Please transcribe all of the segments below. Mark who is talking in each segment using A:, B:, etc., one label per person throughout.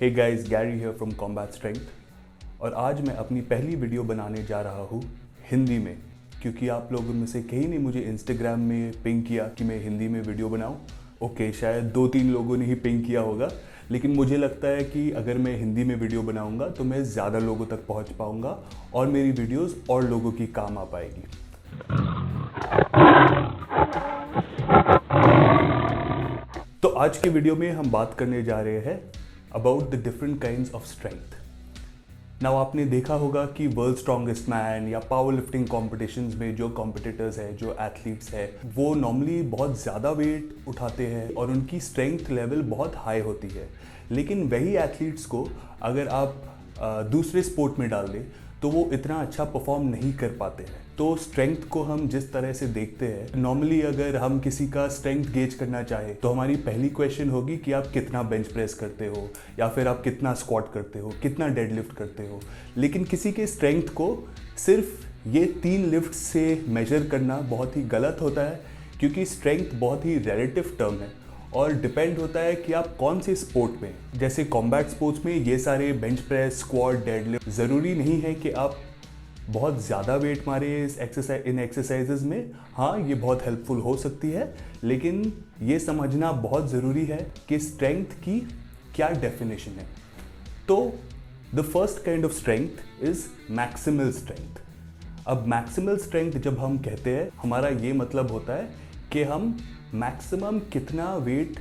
A: Hey guys, Gary here from Combat Strength. और आज मैं अपनी पहली वीडियो बनाने जा रहा हूँ हिंदी में, क्योंकि आप लोगों में से कहीं ने मुझे इंस्टाग्राम में पिंग किया कि मैं हिंदी में वीडियो बनाऊँ। ओके, शायद 2-3 लोगों ने ही पिंग किया होगा, लेकिन मुझे लगता है कि अगर मैं हिंदी में वीडियो बनाऊँगा तो मैं ज़्यादा लोगों तक पहुँच पाऊँगा और मेरी वीडियोज़ और लोगों की काम आ पाएगी। तो आज के वीडियो में हम बात करने जा रहे हैं about the different kinds of strength. Now आपने देखा होगा कि वर्ल्ड स्ट्रॉन्गेस्ट मैन या पावर लिफ्टिंग कॉम्पिटिशन्स में जो कॉम्पिटिटर्स हैं, जो एथलीट्स हैं, वो नॉर्मली बहुत ज़्यादा वेट उठाते हैं और उनकी स्ट्रेंथ लेवल बहुत हाई होती है। लेकिन वही एथलीट्स को अगर आप दूसरे स्पोर्ट में डाल दें तो वो इतना अच्छा परफॉर्म नहीं कर पाते हैं। तो स्ट्रेंथ को हम जिस तरह से देखते हैं, नॉर्मली अगर हम किसी का स्ट्रेंथ गेज करना चाहे तो हमारी पहली क्वेश्चन होगी कि आप कितना बेंच प्रेस करते हो, या फिर आप कितना स्क्वाट करते हो, कितना डेडलिफ्ट करते हो। लेकिन किसी के स्ट्रेंथ को सिर्फ ये 3 लिफ्ट से मेजर करना बहुत ही गलत होता है, क्योंकि स्ट्रेंथ बहुत ही रिलेटिव टर्म है और डिपेंड होता है कि आप कौन से स्पोर्ट में। जैसे कॉम्बैट स्पोर्ट्स में ये सारे बेंच प्रेस, स्क्वाट, डेडलिफ्ट ज़रूरी नहीं है कि आप बहुत ज़्यादा वेट मारे इन एक्सरसाइजेज में। हाँ, ये बहुत हेल्पफुल हो सकती है, लेकिन ये समझना बहुत ज़रूरी है कि स्ट्रेंथ की क्या डेफिनेशन है। तो the first kind of strength is maximal strength. अब मैक्सिमल स्ट्रेंथ जब हम कहते हैं, हमारा ये मतलब होता है कि हम मैक्सिमम कितना वेट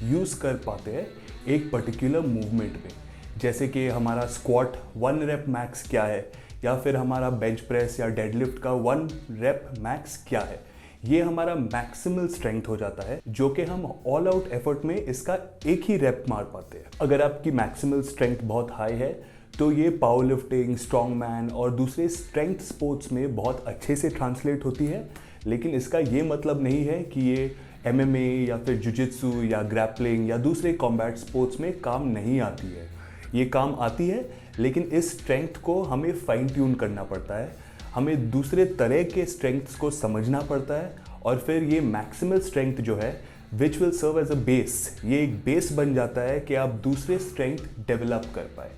A: यूज़ कर पाते हैं एक पर्टिकुलर मूवमेंट में। जैसे कि हमारा स्क्वाट 1 रेप मैक्स क्या है, या फिर हमारा बेंच प्रेस या डेडलिफ्ट का 1 रेप मैक्स क्या है। ये हमारा मैक्सिमल स्ट्रेंथ हो जाता है, जो कि हम ऑल आउट एफर्ट में इसका एक ही रेप मार पाते हैं। अगर आपकी मैक्सिमल स्ट्रेंथ बहुत हाई है तो ये पावर लिफ्टिंग, स्ट्रॉन्ग मैन और दूसरे स्ट्रेंथ स्पोर्ट्स में बहुत अच्छे से ट्रांसलेट होती है। लेकिन इसका ये मतलब नहीं है कि ये MMA या फिर जुजित्सु या ग्रैपलिंग या दूसरे कॉम्बैट स्पोर्ट्स में काम नहीं आती है। ये काम आती है, लेकिन इस स्ट्रेंथ को हमें फाइन ट्यून करना पड़ता है। हमें दूसरे तरह के स्ट्रेंथ्स को समझना पड़ता है, और फिर ये मैक्सिमल स्ट्रेंथ जो है which will serve as a base, ये एक बेस बन जाता है कि आप दूसरे स्ट्रेंथ डेवलप कर पाए।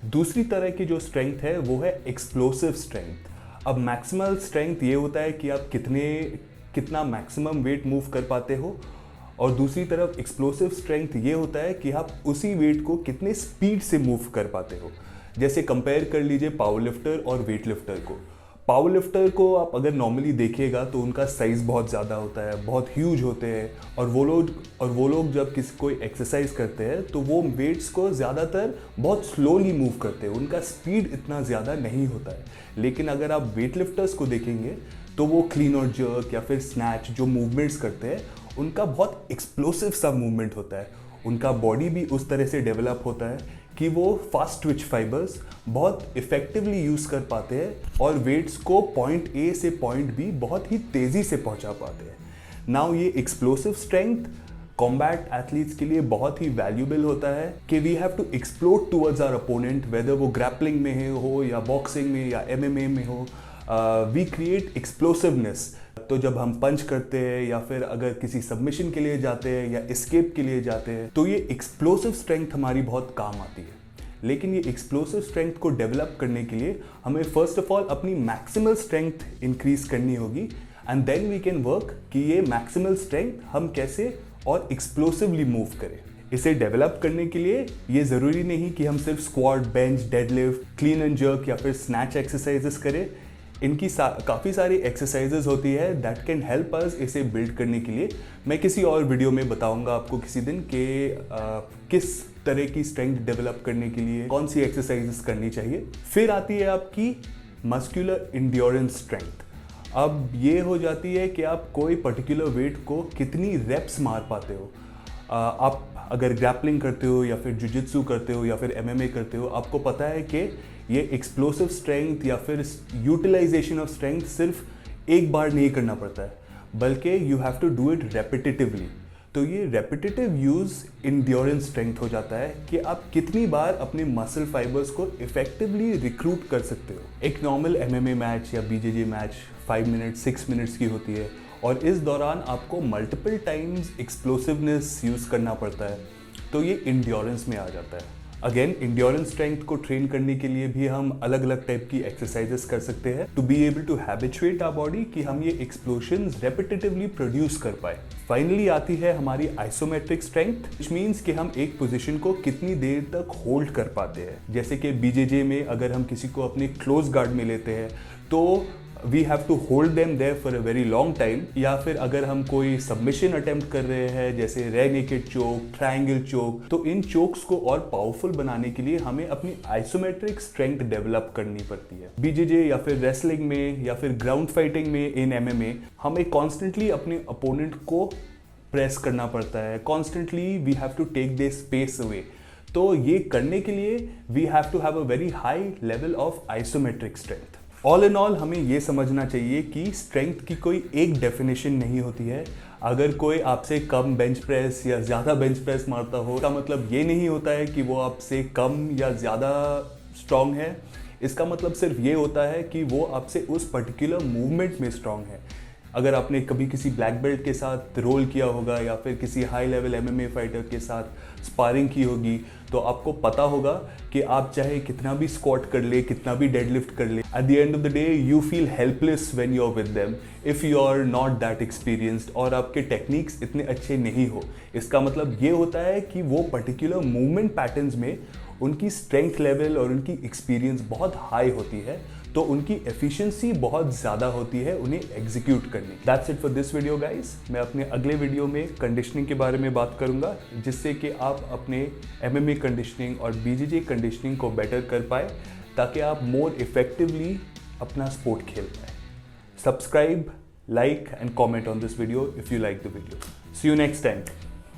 A: दूसरी तरह की जो स्ट्रेंथ है वो है एक्सप्लोसिव स्ट्रेंथ। अब मैक्सिमल स्ट्रेंथ ये होता है कि आप कितना मैक्सिमम वेट मूव कर पाते हो, और दूसरी तरफ एक्सप्लोसिव स्ट्रेंथ ये होता है कि आप उसी वेट को कितने स्पीड से मूव कर पाते हो। जैसे कंपेयर कर लीजिए पावर लिफ्टर और वेट लिफ्टर को। पावर लिफ्टर को आप अगर नॉर्मली देखिएगा तो उनका साइज़ बहुत ज़्यादा होता है, बहुत ह्यूज होते हैं, और वो लोग जब किसी कोई एक्सरसाइज करते हैं तो वो वेट्स को ज़्यादातर बहुत स्लोली मूव करते हैं, उनका स्पीड इतना ज़्यादा नहीं होता है। लेकिन अगर आप वेट लिफ्टर्स को देखेंगे तो वो क्लीन और जर्क या फिर स्नैच जो मूवमेंट्स करते हैं, उनका बहुत एक्सप्लोसिव सा मूवमेंट होता है। उनका बॉडी भी उस तरह से डेवलप होता है कि वो फास्ट ट्विच फाइबर्स बहुत इफेक्टिवली यूज़ कर पाते हैं और वेट्स को पॉइंट A से पॉइंट B बहुत ही तेज़ी से पहुंचा पाते हैं। नाउ ये एक्सप्लोसिव स्ट्रेंथ कॉम्बैट एथलीट्स के लिए बहुत ही वैल्यूबल होता है कि we have to explode towards our opponent, whether वो ग्रैपलिंग में हो या बॉक्सिंग में या MMA में हो। We create explosiveness. तो जब हम पंच करते हैं या फिर अगर किसी सबमिशन के लिए जाते हैं या एस्केप के लिए जाते हैं, तो ये एक्सप्लोसिव स्ट्रेंथ हमारी बहुत काम आती है। लेकिन ये एक्सप्लोसिव स्ट्रेंथ को डेवलप करने के लिए हमें फर्स्ट ऑफ ऑल अपनी मैक्सिमल स्ट्रेंथ इंक्रीज करनी होगी, and then we can work कि ये मैक्सिमल स्ट्रेंथ हम कैसे और एक्सप्लोसिवली मूव करें। इसे डेवलप करने के लिए ये ज़रूरी नहीं कि हम सिर्फ squat, bench, deadlift, clean and jerk या फिर स्नैच एक्सरसाइजेस करें। इनकी काफ़ी सारी एक्सरसाइजेज होती है दैट कैन हेल्प अस इसे बिल्ड करने के लिए। मैं किसी और वीडियो में बताऊंगा आपको किसी दिन कि किस तरह की स्ट्रेंथ डेवलप करने के लिए कौन सी एक्सरसाइजेस करनी चाहिए। फिर आती है आपकी मस्कुलर इंड्योरेंस स्ट्रेंथ। अब ये हो जाती है कि आप कोई पर्टिकुलर वेट को कितनी रेप्स मार पाते हो। आप अगर ग्रैपलिंग करते हो या फिर जुजित्सु करते हो या फिर MMA करते हो, आपको पता है कि ये एक्सप्लोसिव स्ट्रेंथ या फिर यूटिलाइजेशन ऑफ स्ट्रेंथ सिर्फ एक बार नहीं करना पड़ता है, बल्कि you have to do it repetitively. तो ये रेपिटेटिव यूज़ इंड्योरेंस स्ट्रेंथ हो जाता है कि आप कितनी बार अपने मसल फाइबर्स को इफेक्टिवली रिक्रूट कर सकते हो। एक नॉर्मल MMA मैच या BJJ मैच 5 मिनट 6 मिनट्स की होती है, और इस दौरान आपको मल्टीपल टाइम्स एक्सप्लोसिवनेस यूज़ करना पड़ता है, तो ये इंड्योरेंस में आ जाता है। अगेन इंड्योरेंस स्ट्रेंथ को ट्रेन करने के लिए भी हम अलग अलग टाइप की एक्सरसाइजेस कर सकते हैं to be able to habituate our body कि हम ये एक्सप्लोशंस रेपिटेटिवली प्रोड्यूस कर पाए। फाइनली आती है हमारी आइसोमेट्रिक स्ट्रेंथ, विच मीन्स कि हम एक पोजीशन को कितनी देर तक होल्ड कर पाते हैं। जैसे कि बीजेजे में अगर हम किसी को अपने क्लोज गार्ड में लेते हैं तो we have to hold them there for a very long time, या फिर अगर हम कोई सबमिशन अटेम्प्ट कर रहे हैं जैसे रेयर नेकेड चोक, ट्रायंगल चोक, तो इन चोक्स को और पावरफुल बनाने के लिए हमें अपनी आइसोमेट्रिक स्ट्रेंथ डेवलप करनी पड़ती है। बीजेजे या फिर रेसलिंग में या फिर ग्राउंड फाइटिंग में इन एमएमए हमें कॉन्स्टेंटली अपने अपोनेंट को प्रेस करना पड़ता है, constantly we have to take this space away. तो ये करने के लिए we have to have a very high level of isometric strength. All in all हमें ये समझना चाहिए कि स्ट्रेंथ की कोई एक डेफिनेशन नहीं होती है। अगर कोई आपसे कम बेंच प्रेस या ज़्यादा बेंच प्रेस मारता हो, इसका मतलब ये नहीं होता है कि वो आपसे कम या ज़्यादा स्ट्रांग है। इसका मतलब सिर्फ ये होता है कि वो आपसे उस पर्टिकुलर मूवमेंट में स्ट्रांग है। अगर आपने कभी किसी ब्लैक बेल्ट के साथ रोल किया होगा या फिर किसी हाई लेवल एमएमए फाइटर के साथ स्पारिंग की होगी, तो आपको पता होगा कि आप चाहे कितना भी स्क्वाट कर ले, कितना भी डेडलिफ्ट कर ले, at the end of the day you feel helpless when you are with them if you are not that experienced और आपके टेक्निक्स इतने अच्छे नहीं हो। इसका मतलब ये होता है कि वो पर्टिकुलर मूवमेंट पैटर्न्स में उनकी स्ट्रेंथ लेवल और उनकी एक्सपीरियंस बहुत हाई होती है, तो उनकी एफिशिएंसी बहुत ज़्यादा होती है उन्हें एग्जीक्यूट करने। That's it for this video guys. मैं अपने अगले वीडियो में कंडीशनिंग के बारे में बात करूंगा, जिससे कि आप अपने एमएमए कंडीशनिंग और बीजेजे कंडीशनिंग को बेटर कर पाए, ताकि आप मोर इफेक्टिवली अपना स्पोर्ट खेल पाए। Subscribe, like and comment on this video if you like the video. See you next time.